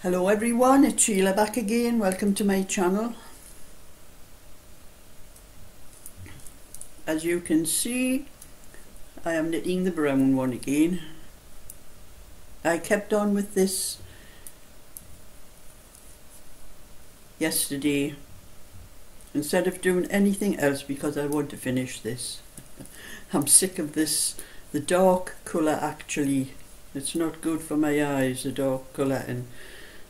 Hello everyone, it's Sheila back again. Welcome to my channel. As you can see, I am knitting the brown one again. I kept on with this yesterday instead of doing anything else because I want to finish this. I'm sick of this, the dark colour actually. It's not good for my eyes, the dark colour, and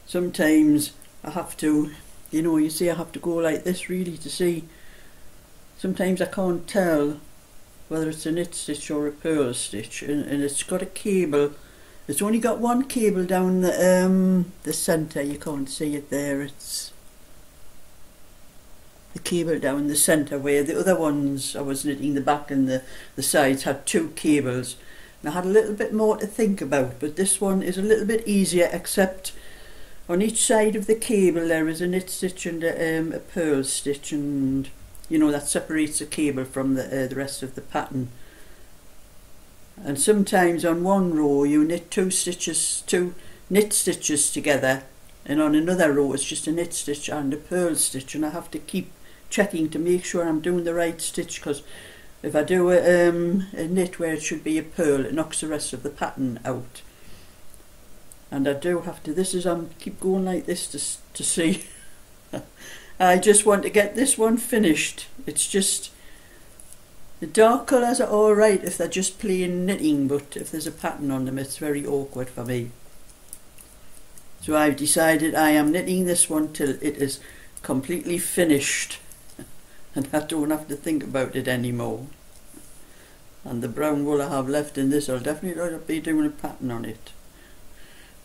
sometimes I have to, you see I have to go like this really to see. Sometimes I can't tell whether it's a knit stitch or a purl stitch, and it's got a cable. It's only got one cable down the centre. You can't see it there. It's the cable down the centre, where the other ones I was knitting the back and the sides had two cables. And I had a little bit more to think about, but this one is a little bit easier, except on each side of the cable there is a knit stitch and a purl stitch, and that separates the cable from the rest of the pattern. And sometimes on one row you knit two knit stitches together, and on another row it's just a knit stitch and a purl stitch, and I have to keep checking to make sure I'm doing the right stitch, because if I do a knit where it should be a purl, it knocks the rest of the pattern out. And I do have to, keep going like this to see. I just want to get this one finished. It's just, the dark colours are alright if they're just plain knitting, but if there's a pattern on them it's very awkward for me. So I've decided I am knitting this one till it is completely finished and I don't have to think about it anymore. And the brown wool I have left in this, I'll definitely not be doing a pattern on it.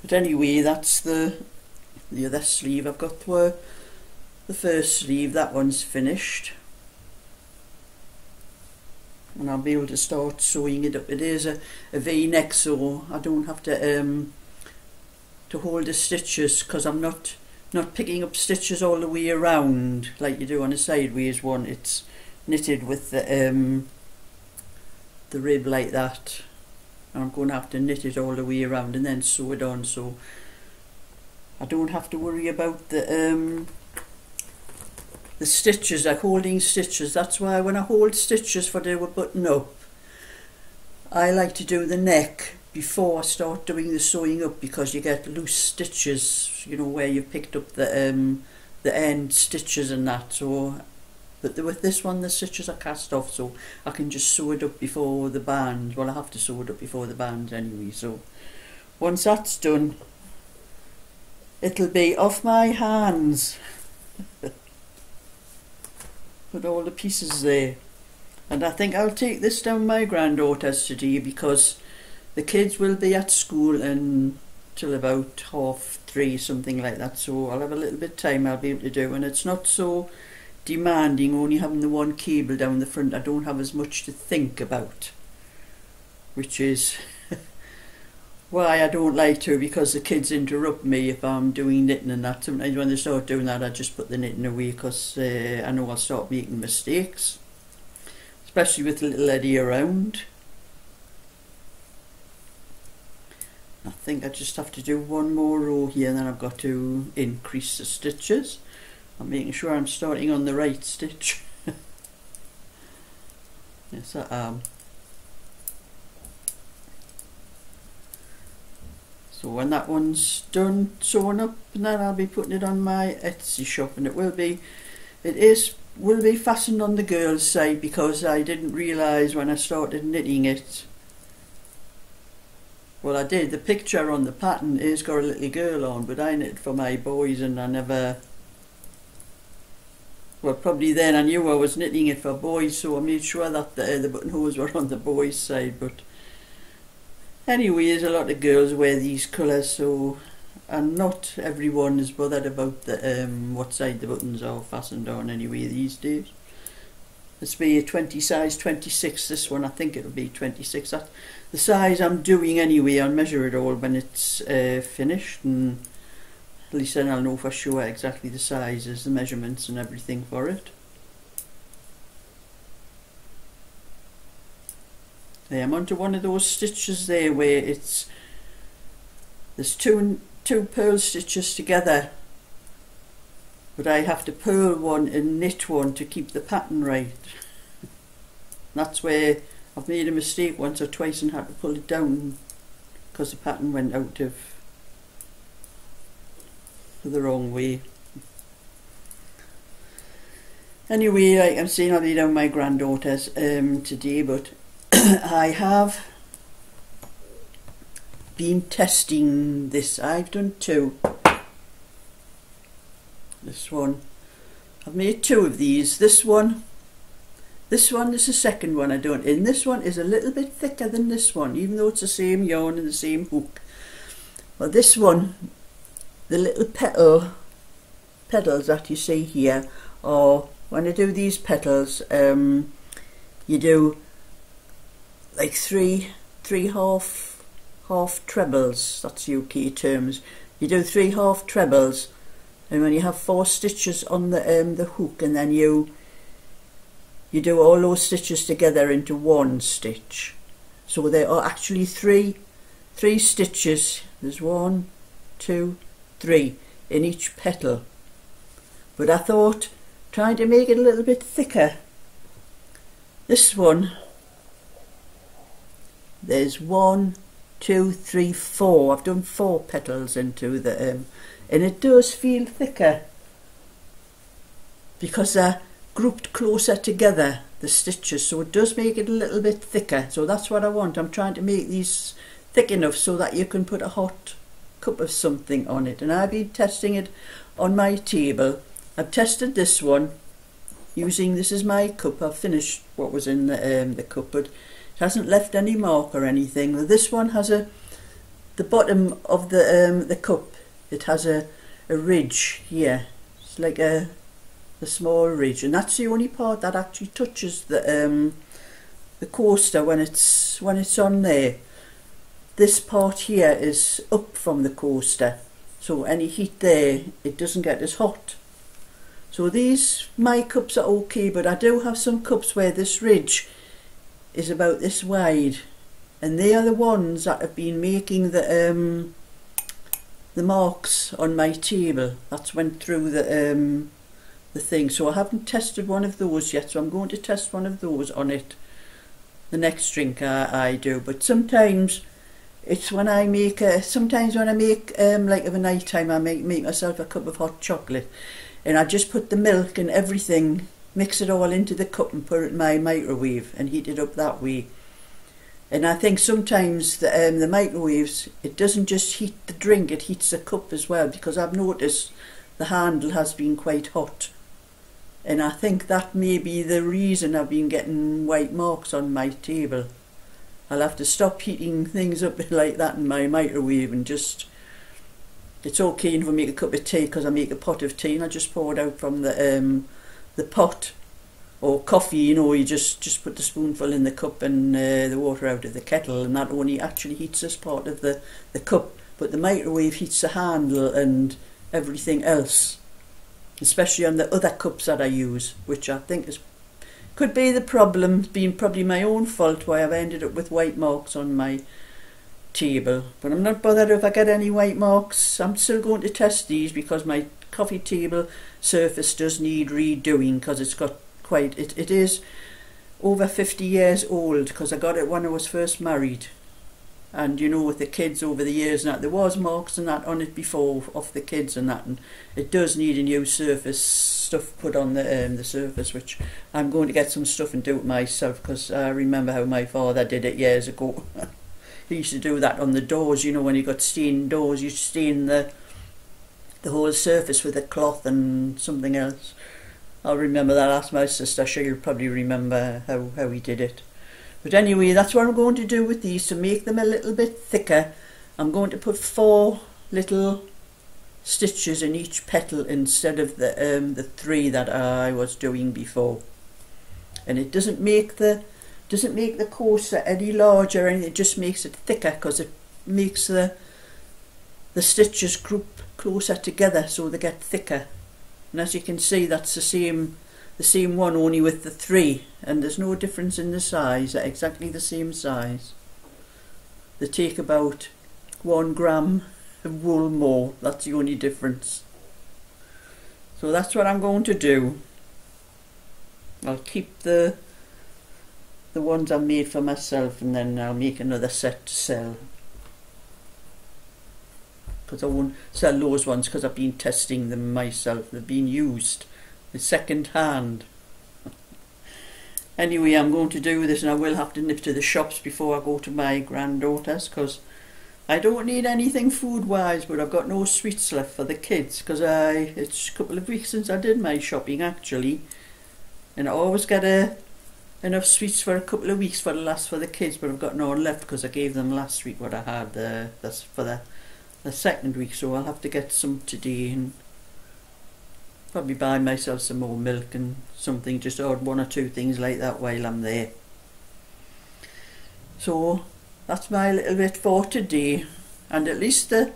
But anyway, that's the other sleeve. I've got the first sleeve, that one's finished. And I'll be able to start sewing it up. It is a V-neck, so I don't have to hold the stitches, because I'm not picking up stitches all the way around like you do on a sideways one. It's knitted with the rib like that. I'm going to have to knit it all the way around and then sew it on, so I don't have to worry about the stitches, like holding stitches. That's why when I hold stitches for the button up, I like to do the neck before I start doing the sewing up, because you get loose stitches, where you've picked up the end stitches and that. So but with this one the stitches are cast off, so I can just sew it up before the band. Well, I have to sew it up before the band anyway, so once that's done it'll be off my hands. Put all the pieces there. And I think I'll take this down my granddaughter's today, because the kids will be at school until about 3:30, something like that, so I'll have a little bit of time I'll be able to do, and it's not so demanding only having the one cable down the front. I don't have as much to think about, which is why I don't like to, because the kids interrupt me if I'm doing knitting and that. Sometimes when they start doing that I just put the knitting away, because I know I'll start making mistakes, especially with little Eddie around. I think I just have to do one more row here, and then I've got to increase the stitches. I'm making sure I'm starting on the right stitch. Yes, I am. So when that one's done sewn up, and then I'll be putting it on my Etsy shop, and it will be fastened on the girls' side, because I didn't realise when I started knitting it. Well, I did. The picture on the pattern is got a little girl on, but I knit for my boys, and I never. Well, probably then I knew I was knitting it for boys, so I made sure that the buttonholes were on the boys' side. But anyway, there's a lot of girls wear these colours, so, and not everyone is bothered about what side the buttons are fastened on anyway these days. This be a size 26, this one. I think it'll be 26. That's the size I'm doing anyway. I'll measure it all when it's finished, and at least then I'll know for sure exactly the sizes, the measurements and everything for it. There, I'm onto one of those stitches there where there's two two purl stitches together, but I have to purl one and knit one to keep the pattern right. That's where I've made a mistake once or twice and had to pull it down because the pattern went out of the wrong way. Anyway, like I'm saying, I'll be down my granddaughter's today, but I have been testing this. I've done two. This one, I've made two of these. This one is the second one I've done, and this one is a little bit thicker than this one, even though it's the same yarn and the same hook. Well, this one, the little petals that you see here, are, when I do these petals, you do like three half trebles. That's UK terms. You do 3 half trebles, and when you have 4 stitches on the hook, and then you do all those stitches together into one stitch. So there are actually three stitches. There's 1, 2, 3 in each petal. But I thought, trying to make it a little bit thicker, this one, there's 1, 2, 3, 4. I've done 4 petals into the and it does feel thicker because they're grouped closer together, the stitches, so it does make it a little bit thicker. So that's what I want. I'm trying to make these thick enough so that you can put a hot cup of something on it, and I've been testing it on my table. I've tested this one using, this is my cup. I've finished what was in the cup, but it hasn't left any mark or anything. Well, this one has the bottom of the cup, it has a ridge here. It's like a small ridge, and that's the only part that actually touches the coaster when it's on there. This part here is up from the coaster, so any heat there, it doesn't get as hot. So my cups are okay, but I do have some cups where this ridge is about this wide, and they are the ones that have been making the marks on my table. That's went through the thing. So I haven't tested one of those yet, so I'm going to test one of those on it the next drink I do. But sometimes it's when I make like of a night time, I make myself a cup of hot chocolate, and I just put the milk and everything, mix it all into the cup and put it in my microwave and heat it up that way. And I think sometimes the microwaves, it doesn't just heat the drink, it heats the cup as well, because I've noticed the handle has been quite hot. And I think that may be the reason I've been getting white marks on my table. I'll have to stop heating things up like that in my microwave and just, it's okay if I make a cup of tea, because I make a pot of tea and I just pour it out from the pot. Or coffee, you know, you just put the spoonful in the cup and the water out of the kettle, and that only actually heats this part of the cup. But the microwave heats the handle and everything else, especially on the other cups that I use, which I think could be the problem, being probably my own fault why I've ended up with white marks on my table. But I'm not bothered if I get any white marks. I'm still going to test these, because my coffee table surface does need redoing, because it's got it is over 50 years old, because I got it when I was first married, and you know, with the kids over the years and that, there was marks and that on it before of the kids and that, and it does need a new surface stuff put on the surface, which I'm going to get some stuff and do it myself, because I remember how my father did it years ago. He used to do that on the doors, you know, when you got stained doors, you stain the whole surface with a cloth and something else. I'll remember that. Ask my sister, she'll probably remember how he did it. But anyway, that's what I'm going to do with these, to make them a little bit thicker. I'm going to put 4 little stitches in each petal instead of the 3 that I was doing before. And it doesn't make the coaster any larger, and it just makes it thicker, because it makes the stitches group closer together so they get thicker. And as you can see, that's the same one, only with the 3, and there's no difference in the size. They're exactly the same size. They take about 1 gram wool more. That's the only difference. So that's what I'm going to do. I'll keep the ones I made for myself, and then I'll make another set to sell. Because I won't sell those ones because I've been testing them myself. They've been used. They're second hand. Anyway, I'm going to do this, and I will have to nip to the shops before I go to my granddaughter's, because I don't need anything food wise, but I've got no sweets left for the kids, because it's a couple of weeks since I did my shopping actually, and I always get enough sweets for a couple of weeks for the kids, but I've got no left because I gave them last week what I had. That's for the second week, so I'll have to get some today and probably buy myself some more milk and something, just order one or two things like that while I'm there. So that's my little bit for today, and at least the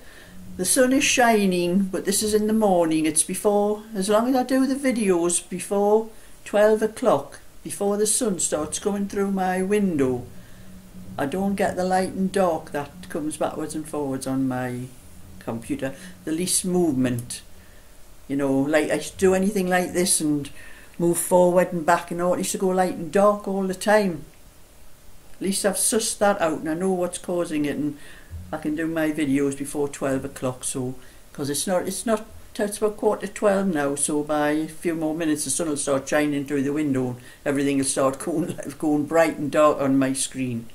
sun is shining, but this is in the morning. It's before, as long as I do the videos before 12 o'clock, before the sun starts coming through my window, I don't get the light and dark that comes backwards and forwards on my computer, the least movement. You know, like I should do anything like this and move forward and back and all, it used to go light and dark all the time. At least I've sussed that out and I know what's causing it, and I can do my videos before 12 o'clock. So, because it's about 11:15 now, so by a few more minutes the sun will start shining through the window and everything will start going bright and dark on my screen.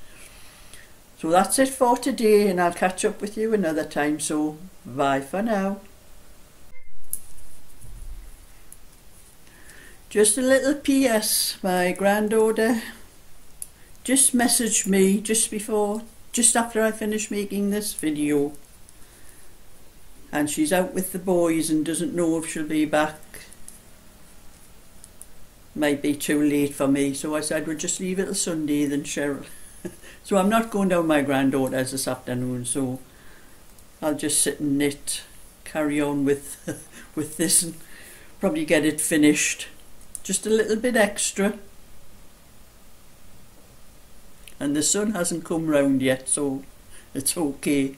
So that's it for today, and I'll catch up with you another time, so bye for now. Just a little PS, my granddaughter just messaged me just after I finished making this video, and she's out with the boys and doesn't know if she'll be back. Might be too late for me, so I said we'll just leave it till Sunday then, Cheryl. So I'm not going down my granddaughter's this afternoon, so I'll just sit and knit, carry on with this, and probably get it finished. Just a little bit extra, and the sun hasn't come round yet, so it's okay.